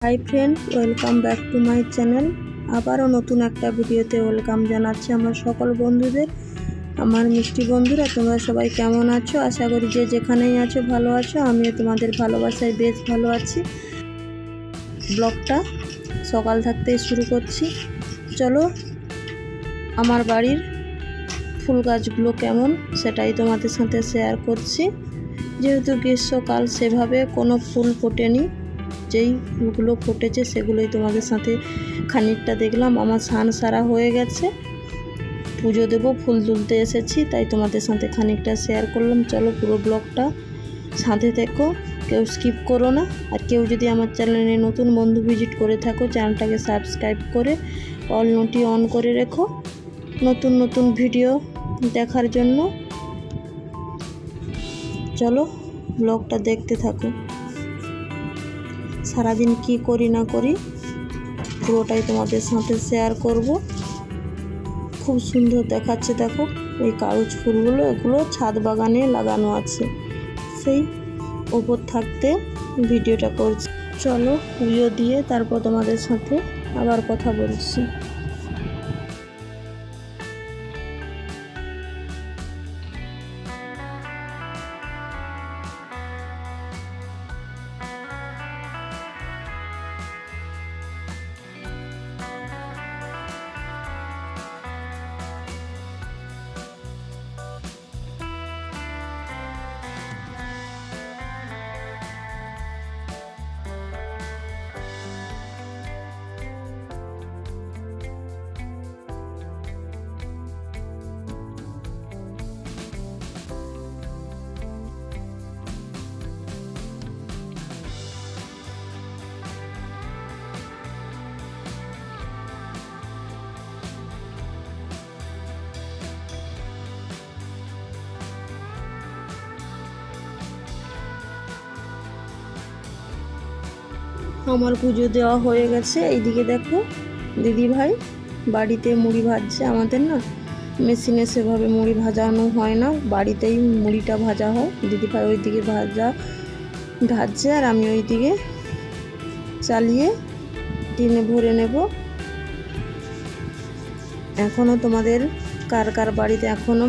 Hi friend, welcome back to my channel. আবারও নতুন একটা ভিডিওতে ওয়েলকাম জানাচ্ছি আমার সকল বন্ধুদের। আমার মিষ্টি বন্ধুরা, তোমরা সবাই কেমন আছো? আশা করি যে যেখানেই আছো ভালো আছো। আমিও তোমাদের ভালোবাসায় বেশ ভালো আছি। ব্লগটা সকাল থাকতেই শুরু করছি। চলো, আমার বাড়ির ফুল গাছগুলো কেমন সেটাই তোমাদের সাথে শেয়ার করছি। যেহেতু গ্রীষ্মকাল, সেভাবে কোনো ফুল ফোটেনি, যেই ফুলগুলো ফুটেছে সেগুলোই তোমাদের সাথে খানিকটা দেখলাম। আমার স্নান সারা হয়ে গেছে, পুজো দেবো, ফুল তুলতে এসেছি, তাই তোমাদের সাথে খানিকটা শেয়ার করলাম। চলো, পুরো ব্লগটা সাথে থেকো, কেউ স্কিপ করো না। আর কেউ যদি আমার চ্যানেলে নতুন বন্ধু ভিজিট করে থাকো, চ্যানেলটাকে সাবস্ক্রাইব করে অল নোটি অন করে রেখো নতুন নতুন ভিডিও দেখার জন্য। চলো, ব্লগটা দেখতে থাকো। সারাদিন কি করি না করি পুরোটাই তোমাদের সাথে শেয়ার করব। খুব সুন্দর দেখাচ্ছে, দেখো এই কাগজ ফুলগুলো, এগুলো ছাদ বাগানে লাগানো আছে, সেই ওপর থাকতে ভিডিওটা করছি। চলো, পুজো দিয়ে তারপর তোমাদের সাথে আবার কথা বলছি। আমার পুজো দেওয়া হয়ে গেছে। এইদিকে দেখো, দিদি ভাই বাড়িতে মুড়ি ভাজছে। আমাদের না মেশিনে সেভাবে মুড়ি ভাজানো হয় না, বাড়িতেই মুড়িটা ভাজা হয়। দিদি ভাই ওইদিকে ভাজছে, আর আমি ওইদিকে চালিয়ে টিনে ভরে নেব। এখনও তোমাদের কার কার বাড়িতে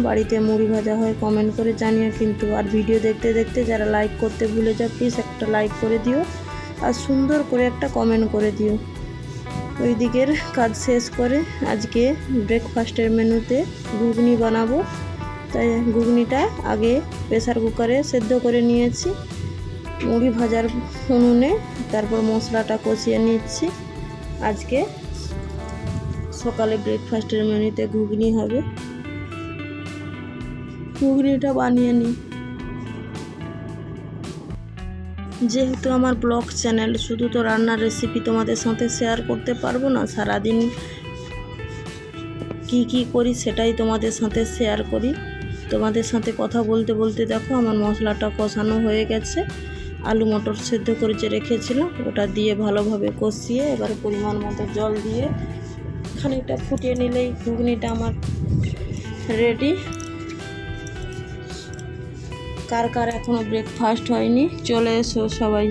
বাড়িতে মুড়ি ভাজা হয় কমেন্ট করে জানিও কিন্তু। আর ভিডিও দেখতে দেখতে যারা লাইক করতে ভুলে যাও, প্লিজ একটা লাইক করে দিও, আর সুন্দর করে একটা কমেন্ট করে দিও। ওই দিকের কাজ শেষ করে আজকে ব্রেকফাস্টের মেনুতে ঘুগনি বানাবো, তাই ঘুগনিটা আগে প্রেসার কুকারে সেদ্ধ করে নিয়েছি। মুড়ি ভাজার উনুনে তারপর মশলাটা কষিয়ে নিচ্ছি। আজকে সকালে ব্রেকফাস্টের মেনুতে ঘুগনি হবে, ঘুগনিটা বানিয়ে নিই। যেহেতু আমার ব্লগ চ্যানেল, শুধু তো রান্নার রেসিপি তোমাদের সাথে শেয়ার করতে পারবো না। সারাদিন কি করি সেটাই তোমাদের সাথে শেয়ার করি। তোমাদের সাথে কথা বলতে বলতে দেখো আমার মশলাটা কষানো হয়ে গেছে। আলু মটর সেদ্ধ করে যে রেখেছিলাম ওটা দিয়ে ভালোভাবে কষিয়ে এবারে পরিমাণ মতো জল দিয়ে খানিকটা ফুটিয়ে নিলেই ঘুগনিটা আমার রেডি। কার কার এখনও ব্রেকফাস্ট হয়নি, চলে এসো সবাই,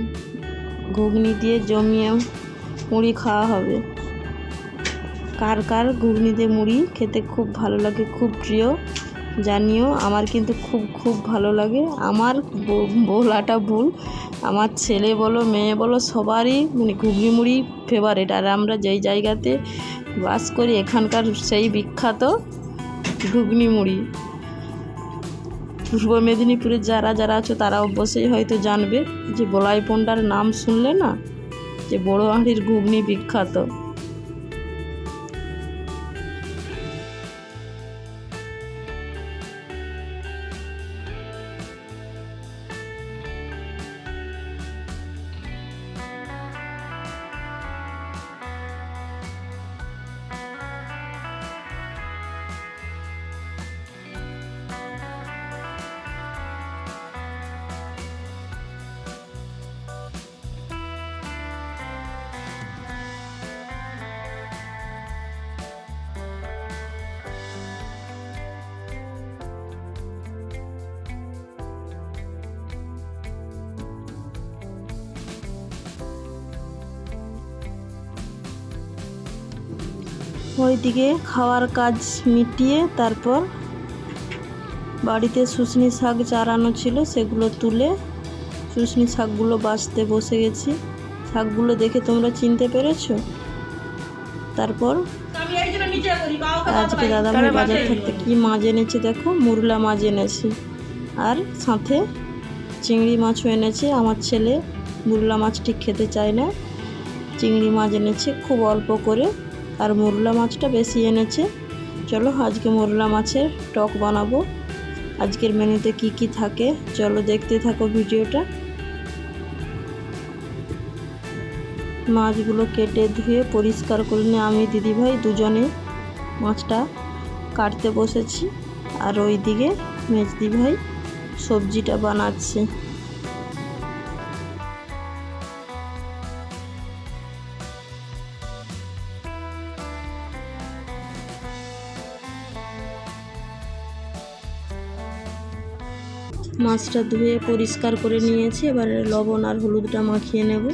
ঘুগনি দিয়ে জমিয়ে মুড়ি খাওয়া হবে। কার কার ঘুগনি দিয়ে মুড়ি খেতে খুব ভালো লাগে, খুব প্রিয় জানিও। আমার কিন্তু খুব ভালো লাগে। আমার বলাটা ভুল, আমার ছেলে বলো মেয়ে বলো সবারই ঘুগনি মুড়ি ফেভারিট। আর আমরা যেই জায়গাতে বাস করি এখানকার সেই বিখ্যাত ঘুগনি মুড়ি। পূর্ব মেদিনীপুরে যারা আছো তারা অবশ্যই হয়তো জানবে যে বলাই পণ্ডার নাম শুনলে না, যে বড় হাঁড়ির ঘুগনি বিখ্যাত। ওইদিকে খাওয়ার কাজ মিটিয়ে তারপর বাড়িতে শুশনি শাক চারানো ছিল সেগুলো তুলে শুশনি শাকগুলো বাছতে বসে গেছি। শাকগুলো দেখে তোমরা চিনতে পেরেছো? তারপর আজকে দাদাভাই বাজার থাকতে কি মাছ এনেছে দেখো, মুরলা মাছ এনেছে আর সাথে চিংড়ি মাছও এনেছে। আমার ছেলে মুরলা মাছ ঠিক খেতে চায় না, চিংড়ি মাছ এনেছে খুব অল্প করে, আর মুরলা মাছটা বেশি এনেছে। চলো আজকে মুরলা মাছের টক বানাবো। আজকের মেনুতে কি কি থাকে চলো দেখতে থাকো ভিডিওটা। মাছগুলো কেটে ধুয়ে পরিষ্কার করে নিয়ে আমি দিদিভাই দুজনে মাছটা কাটতে বসেছি, আর ওইদিকে মেজদি ভাই সবজিটা বানাচ্ছে। মাছটা ধুয়ে পরিষ্কার করে নিয়েছি, এবারে লবণ আর হলুদটা মাখিয়ে নেব।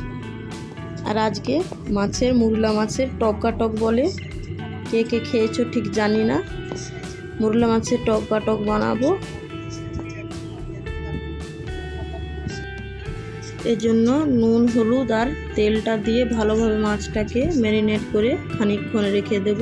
আর আজকে মাছের মুরলা মাছের টক বলে, কে কে খেয়েছো ঠিক জানি না, মুরলা মাছের টক বানাবো। এজন্য নুন হলুদ আর তেলটা দিয়ে ভালোভাবে মাছটাকে ম্যারিনেট করে খানিকক্ষণ রেখে দেব।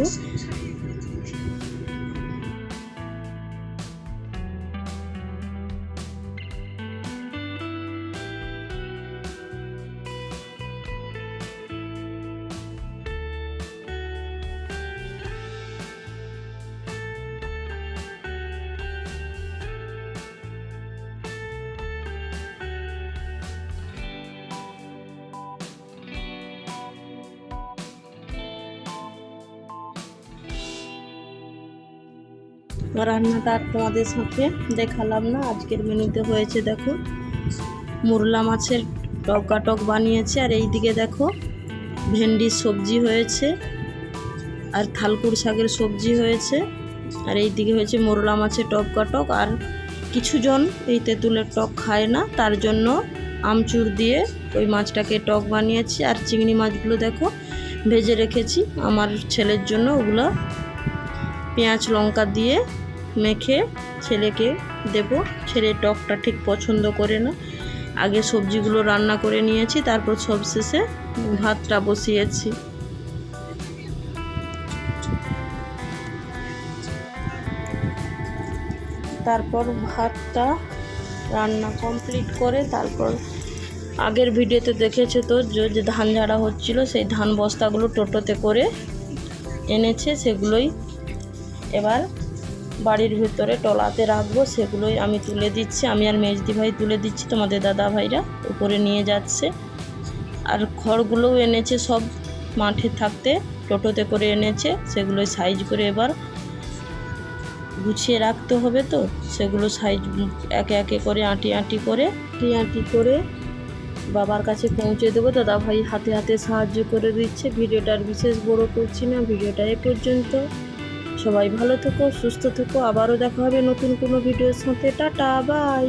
রান্নাটা আর তোমাদের সাথে দেখালাম না। আজকের মেনুতে হয়েছে দেখো মুরলা মাছের টক বানিয়েছে, আর এইদিকে দেখো ভেন্ডির সবজি হয়েছে, আর থালকুর শাকের সবজি হয়েছে, আর এইদিকে হয়েছে মুরলা মাছের টক। আর কিছুজন এই তেঁতুলের টক খায় না, তার জন্য আমচুর দিয়ে ওই মাছটাকে টক বানিয়েছি। আর চিংড়ি মাছগুলো দেখো ভেজে রেখেছি আমার ছেলের জন্য, ওগুলো পেঁয়াজ লঙ্কা দিয়ে মেখে ছেলেকে দেব। ছেলে টকটা ঠিক পছন্দ করে না। আগে সবজিগুলো রান্না করে নিয়েছি, তারপর সবশেষে ভাতটা বসিয়েছি। তারপর ভাতটা রান্না কমপ্লিট করে তারপর আগের ভিডিওতে দেখেছো তো যে ধান ঝাড়া হচ্ছিল, সেই ধান বস্তাগুলো টোটোতে করে এনেছে, সেগুলোই এবার বাড়ির ভিতরে টলাতে রাখবো। সেগুলোই আমি তুলে দিচ্ছি, আমি আর মেজদি ভাই তুলে দিচ্ছি, তোমাদের দাদা ভাইরা উপরে নিয়ে যাচ্ছে। আর খড়গুলোও এনেছে, সব মাঠে থাকতে টোটোতে করে এনেছে, সেগুলোই সাইজ করে এবার গুছিয়ে রাখতে হবে। তো সেগুলো সাইজ একে একে করে আঁটি করে বাবার কাছে পৌঁছে দেবো। দাদা ভাই হাতে হাতে সাহায্য করে দিচ্ছে। ভিডিওটার বিশেষ বড় করছি না, ভিডিওটা এ পর্যন্ত। সবাই ভালো থেকো, সুস্থ থেকো, আবারও দেখা হবে নতুন কোনো ভিডিওর সাথে। Ta-ta, by.